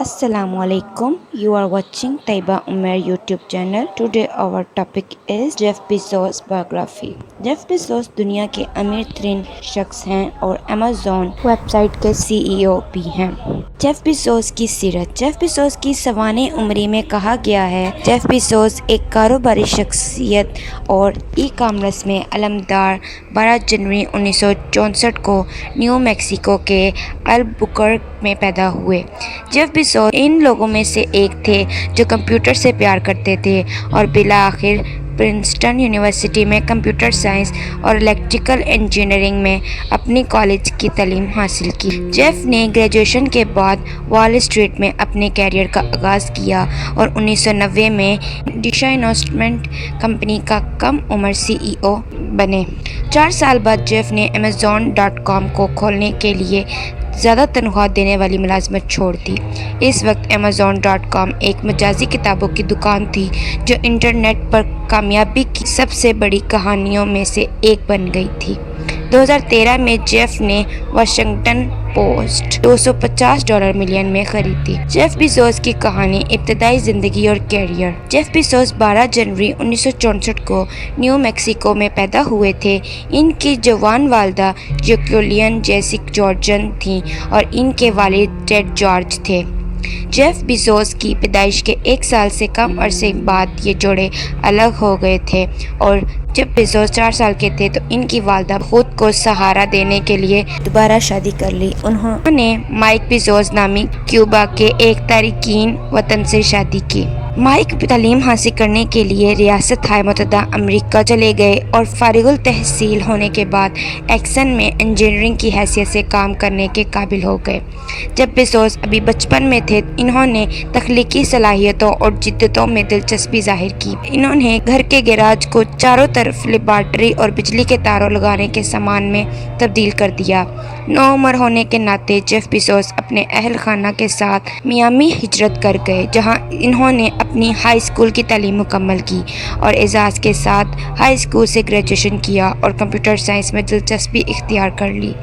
Assalamu alaikum. You are watching Taiba Umer YouTube channel. Today our topic is Jeff Bezos biography. Jeff Bezos दुनिया के अमीर तरीन शख्स हैं और Amazon वेबसाइट के CEO भी हैं। जेफ बेजोस की सीरत। जेफ बेजोस की सवाने उम्री में कहा गया है जेफ बेजोस एक कारोबारी शख्सियत और ई कॉमर्स में अलमदार 12 जनवरी 1964 को न्यू मैक्सिको के अल्बुकर्क में पैदा हुए। जेफ बेजोस इन लोगों में से एक थे जो कंप्यूटर से प्यार करते थे और बिलाखिर प्रिंसटन यूनिवर्सिटी में कंप्यूटर साइंस और इलेक्ट्रिकल इंजीनियरिंग में अपनी कॉलेज की तालीम हासिल की। जेफ ने ग्रेजुएशन के बाद वॉल स्ट्रीट में अपने कैरियर का आगाज़ किया और 1990 में डिशा इन्वेस्टमेंट कंपनी का कम उम्र CEO बने। 4 साल बाद जेफ ने Amazon.com को खोलने के लिए ज़्यादा तनख्वाह देने वाली मुलाजमत छोड़ दी। इस वक्त Amazon.com एक मजाजी किताबों की दुकान थी जो इंटरनेट पर कामयाबी की सबसे बड़ी कहानियों में से एक बन गई थी। 2013 में जेफ ने वाशिंगटन पोस्ट $250 मिलियन में खरीदी। जेफ बेजोस की कहानी, इब्तदाई ज़िंदगी और कैरियर। जेफ बेजोस 12 जनवरी 1964 को न्यू मैक्सिको में पैदा हुए थे। इनकी जवान वालदा जैक्वेलिन जेसिक जॉर्जन थीं और इनके वालिद टेड जॉर्ज थे। जेफ बेजोस की पैदाइश के 1 साल से कम अरसे बाद ये जोड़े अलग हो गए थे और जब बेजोस 4 साल के थे तो इनकी वालदा खुद को सहारा देने के लिए दोबारा शादी कर ली। उन्होंने माइक बेजोस नामी क्यूबा के एक तारिकीन वतन से शादी की। माइक तालीम हासिल करने के लिए रियासत मुत्तहिदा अमेरिका चले गए और फारिगुल तहसील होने के बाद एक्सन में इंजीनियरिंग की हैसियत से काम करने के काबिल हो गए। जब बेजोस अभी बचपन में थे इन्होंने तख्लीकी सलाहियतों और जिद्दतों में दिलचस्पी जाहिर की। इन्होंने घर के गैराज को चारों तरफ लेबॉर्ट्री और बिजली के तारों लगाने के सामान में तब्दील कर दिया। नौउम्र होने के नाते जेफ बेजोस अपने अहल खाना के साथ मियामी हिजरत कर गए, जहां इन्होंने अपनी हाई स्कूल की तालीम मुकम्मल की और एजाज़ के साथ हाई स्कूल से ग्रेजुएशन किया और कंप्यूटर साइंस में दिलचस्पी इख्तियार कर ली।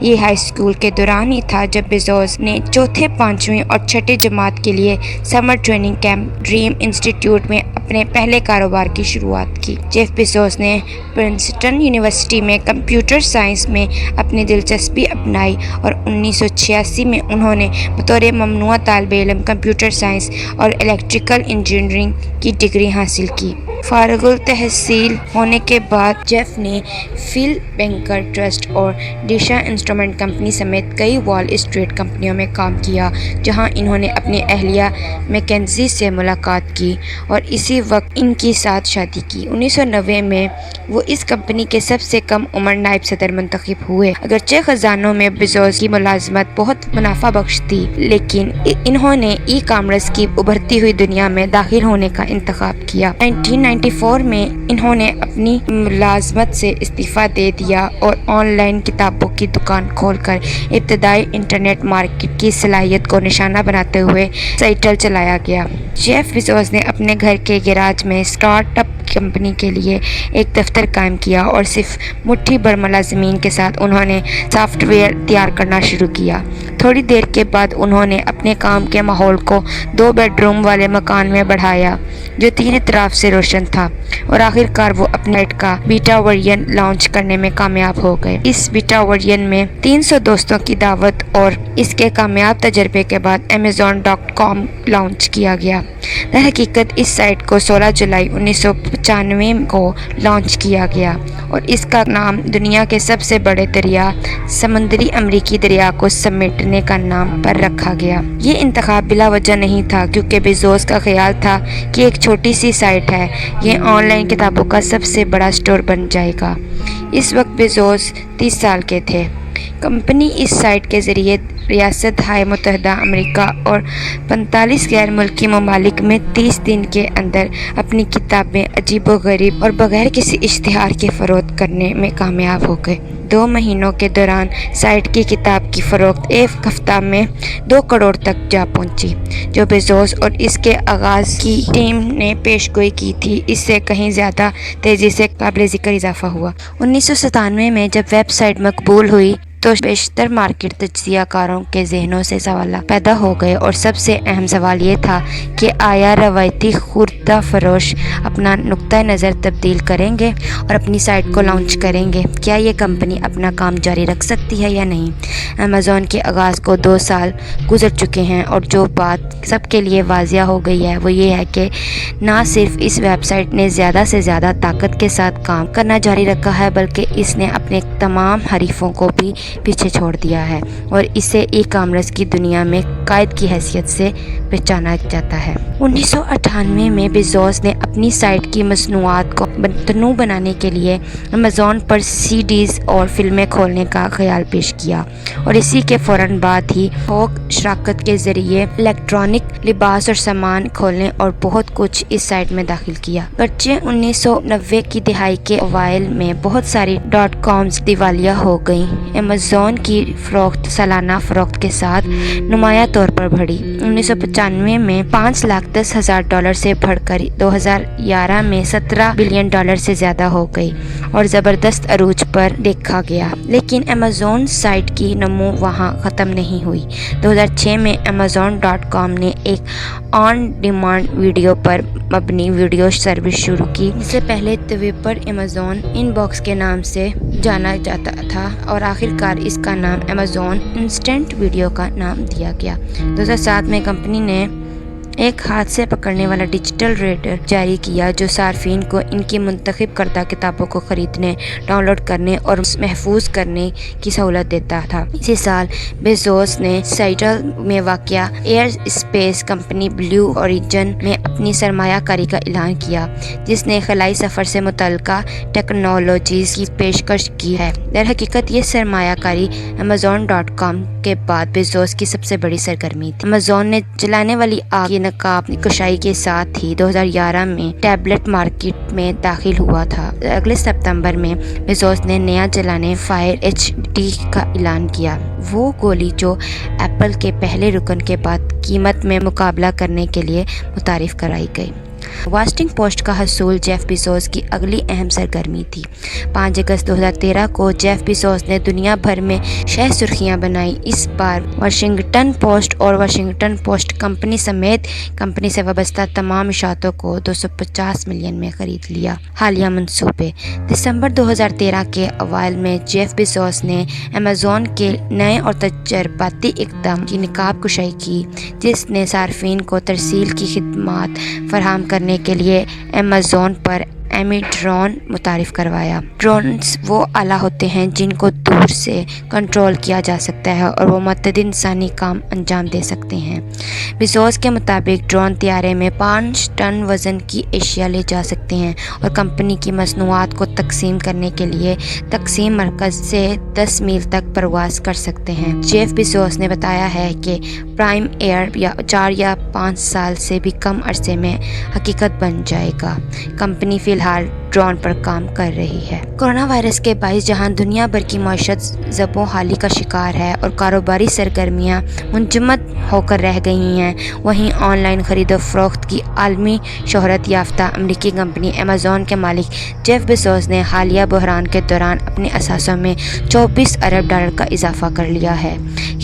ये हाई स्कूल के दौरान ही था जब बेजोस ने चौथे, 5वीं और 6ठी जमात के लिए summer training camp dream institute में अपने पहले कारोबार की शुरुआत की। जेफ बेजोस ने प्रिंसटन यूनिवर्सिटी में कंप्यूटर साइंस में अपनी दिलचस्पी अपनाई और 1986 में उन्होंने बतौर ममनुआ तालिब इल्म कंप्यूटर साइंस और इलेक्ट्रिकल इंजीनियरिंग की डिग्री हासिल की। फारिगुल तहसील होने के बाद जेफ ने फिल बैंकर ट्रस्ट और डिशा इंस्ट्रूमेंट कंपनी समेत कई वॉल स्ट्रीट कंपनियों में काम किया, जहां इन्होंने अपनी अहलिया मैकेंजी से मुलाकात की और इसी वक्त इनकी साथ शादी की। 1990 में वो इस कंपनी के सबसे कम उम्र नायब सदर मुंतखब हुए। अगरचे खजानों में बेजोस की मुलाजमत बहुत मुनाफा बख्श थी, लेकिन इन्होंने ई कॉमर्स की उभरती हुई दुनिया में दाखिल होने का इंतखाब किया। 1994 में इन्होंने अपनी मुलाजमत से इस्तीफ़ा दे दिया और ऑनलाइन किताबों की दुकान खोलकर इब्तदाई इंटरनेट मार्केट की सलाहियत को निशाना बनाते हुए साइटल चलाया गया। जेफ बेजोस ने अपने घर के गैराज में स्टार्टअप कंपनी के लिए एक दफ्तर कायम किया और सिर्फ मुट्ठी भर मुलाजिमीन के साथ उन्होंने सॉफ्टवेयर तैयार करना शुरू किया। थोड़ी देर के बाद उन्होंने अपने काम के माहौल को 2 बेडरूम वाले मकान में बढ़ाया जो 3 तरफ से रोशन था और आखिरकार वो अपने साइट का बीटा वर्जन लॉन्च करने में कामयाब हो गए। इस बीटा वर्जन में 300 दोस्तों की दावत और इसके कामयाब तजर्बे के बाद Amazon.com लॉन्च किया गया। दरहकीकत इस साइट को 16 जुलाई 1995 को लॉन्च किया गया और इसका नाम दुनिया के सबसे बड़े दरिया समुद्री अमेरिकी दरिया को समेटने का नाम पर रखा गया। ये इंतखाब बिला वजह नहीं था, क्योंकि बेजोस का ख्याल था कि एक छोटी सी साइट है, ये ऑनलाइन किताबों का सबसे बड़ा स्टोर बन जाएगा। इस वक्त बेजोस 30 साल के थे। कंपनी इस साइट के ज़रिए रियासत मुत्तहिदा अमेरिका और 45 गैर मुल्की ममालिक में 30 दिन के अंदर अपनी किताबें अजीबोगरीब और बगैर किसी इश्तिहार के फ़रोख्त करने में कामयाब हो गए। 2 महीनों के दौरान साइट की किताब की फ़रोख्त एक हफ्ता में 2 करोड़ तक जा पहुंची, जो बेजोस और इसके आगाज़ की टीम ने पेशगोई की थी इससे कहीं ज़्यादा तेज़ी से काबिल ज़िक्र इजाफा हुआ। 1997 में जब वेबसाइट मकबूल हुई تو بیشتر مارکیٹ تجزیہ کاروں کے ذہنوں سے سوالات پیدا ہو گئے، اور سب سے اہم سوال یہ تھا کہ آیا روایتی خوردہ فروش اپنا نقطہ نظر تبدیل کریں گے اور اپنی سائٹ کو لانچ کریں گے؟ کیا یہ کمپنی اپنا کام جاری رکھ سکتی ہے یا نہیں؟ امیزون کے آغاز کو 2 سال گزر چکے ہیں، اور جو بات سب کے لیے واضح ہو گئی ہے وہ یہ ہے کہ نہ صرف اس ویب سائٹ نے زیادہ سے زیادہ طاقت کے ساتھ کام کرنا جاری رکھا ہے، بلکہ اس نے اپنے تمام حریفوں کو بھی پیچھے چھوڑ دیا ہے، اور اسے ای کامرس کی دنیا میں قائد کی حیثیت سے پہچانا جاتا ہے۔ 1998 میں بیزوس نے اپنی سائٹ کی مصنوعات کو متنوع بنانے کے لیے امیزون پر CDs اور فلمیں کھولنے کا خیال پیش کیا، اور اسی کے فوراً بعد ہی تھوک شراکت کے ذریعے الیکٹرانک، لباس اور سامان کھولنے اور بہت کچھ اس سائٹ میں داخل کیا۔ گرچہ 1990 کی دہائی کے اوائل میں بہت ساری .coms دیوالیہ ہو گئیں، امیزون کی فروخت سالانہ فروخت کے ساتھ نمایاں طور پر بڑھی۔ 1995 میں $510,000 سے بڑھ کر 2011 میں $17 بلین سے زیادہ ہو گئی اور زبردست عروج پر دیکھا گیا۔ لیکن امیزون سائٹ کی نمو وہاں ختم نہیں ہوئی۔ 2006 میں Amazon.com نے ایک آن ڈیمانڈ ویڈیو پر مبنی ویڈیو سروس شروع کی، جسے پہلے طور پر Amazon ان باکس کے نام سے جانا جاتا تھا، اور آخرکار اس کا نام Amazon انسٹنٹ ویڈیو کا نام دیا گیا۔ 2007 میں کمپنی نے ایک ہاتھ سے پکڑنے والا ڈیجیٹل ریڈر جاری کیا جو صارفین کو ان کی منتخب کردہ کتابوں کو خریدنے، ڈاؤن لوڈ کرنے اور محفوظ کرنے کی سہولت دیتا تھا۔ اسی سال بیزوس نے سیٹل میں واقع air space company blue origin میں اپنی سرمایہ کاری کا اعلان کیا، جس نے خلائی سفر سے متعلقہ ٹیکنالوجیز کی پیشکش کی ہے۔ در حقیقت یہ سرمایہ کاری Amazon.com کے بعد بیزوس کی سب سے بڑی سرگرمی تھی۔ Amazon نے جلانے والی آگ کی نقاب کشائی کے ساتھ ہی 2011 میں ٹیبلٹ مارکیٹ میں داخل ہوا تھا۔ اگلے ستمبر میں بیزوس نے نیا جلانے فائر HD کا اعلان کیا، وہ گولی جو ایپل کے پہلے رکن کے بعد قیمت میں مقابلہ کرنے کے لیے متعارف کرائی گئی۔ واشنگٹن پوسٹ کا حصول جیف بیزوس کی اگلی اہم سرگرمی تھی۔ 5 اگست 2013 کو جیف بیزوس نے دنیا بھر میں 6 سرخیاں بنائیں۔ اس بار واشنگٹن پوسٹ اور واشنگٹن پوسٹ کمپنی سمیت کمپنی سے وابستہ تمام اشاعتوں کو 250 ملین میں خرید لیا۔ حالیہ منصوبے: دسمبر 2013 کے اوائل میں جیف بیزوس نے Amazon کے نئے اور تجرباتی اقدام کی نقاب کشائی کی، جس نے صارفین کو ترسیل کی خدمات فراہم کرنے کے لیے Amazon پر ایمی ڈرون متعارف کروایا۔ ڈرونز وہ آلہ ہوتے ہیں جن کو دور سے کنٹرول کیا جا سکتا ہے اور وہ متعدد انسانی کام انجام دے سکتے ہیں۔ بیزوس کے مطابق ڈرون طیارے میں 5 ٹن وزن کی اشیاء لے جا سکتے ہیں اور کمپنی کی مصنوعات کو تقسیم کرنے کے لیے تقسیم مرکز سے 10 میل تک پرواز کر سکتے ہیں۔ جیف بیزوس نے بتایا ہے کہ پرائم ایئر 4 یا 5 سال سے بھی کم عرصے میں حقیقت بن جائے گا۔ کمپنی فی الحال ڈرون پر کام کر رہی ہے۔ کورونا وائرس کے باعث جہاں دنیا بھر کی معیشت زب و حالی کا شکار ہے اور کاروباری سرگرمیاں منجمد ہو کر رہ گئی ہیں، وہیں آن لائن خرید و فروخت کی عالمی شہرت یافتہ امریکی کمپنی Amazon کے مالک جیف بیزوس نے حالیہ بحران کے دوران اپنے اثاثوں میں $24 ارب کا اضافہ کر لیا ہے۔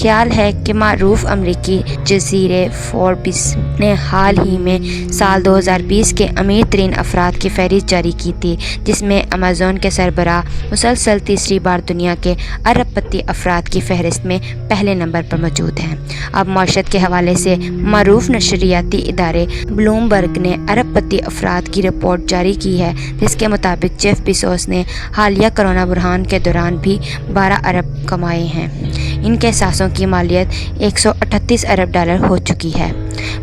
خیال ہے کہ معروف امریکی جزیرے فوربس نے حال ہی میں سال 2020 کے امیر ترین افراد کی فہرست جاری کی تھی، جس میں Amazon کے سربراہ مسلسل تیسری بار دنیا کے ارب پتی افراد کی فہرست میں پہلے نمبر پر موجود ہیں۔ اب معیشت کے حوالے سے معروف نشریاتی ادارے بلومبرگ نے ارب پتی افراد کی رپورٹ جاری کی ہے، جس کے مطابق جیف بیزوس نے حالیہ کورونا بحران کے دوران بھی 12 ارب کمائے ہیں۔ ان کے اثاثوں کی مالیت $138 ارب ہو چکی ہے۔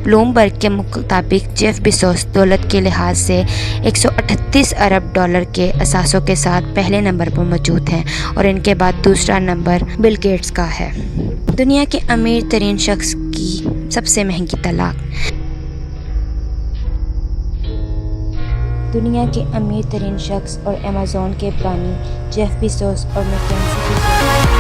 بلومبرگ کے مطابق جیف بیزوس دولت کے لحاظ سے $138 ارب کے اثاثوں کے ساتھ پہلے نمبر پر موجود ہیں، اور ان کے بعد دوسرا نمبر بل گیٹس کا ہے۔ دنیا کے امیر ترین شخص کی سب سے مہنگی طلاق۔ دنیا کے امیر ترین شخص اور Amazon کے بانی جیف بیزوس اور میکنزی بیزوس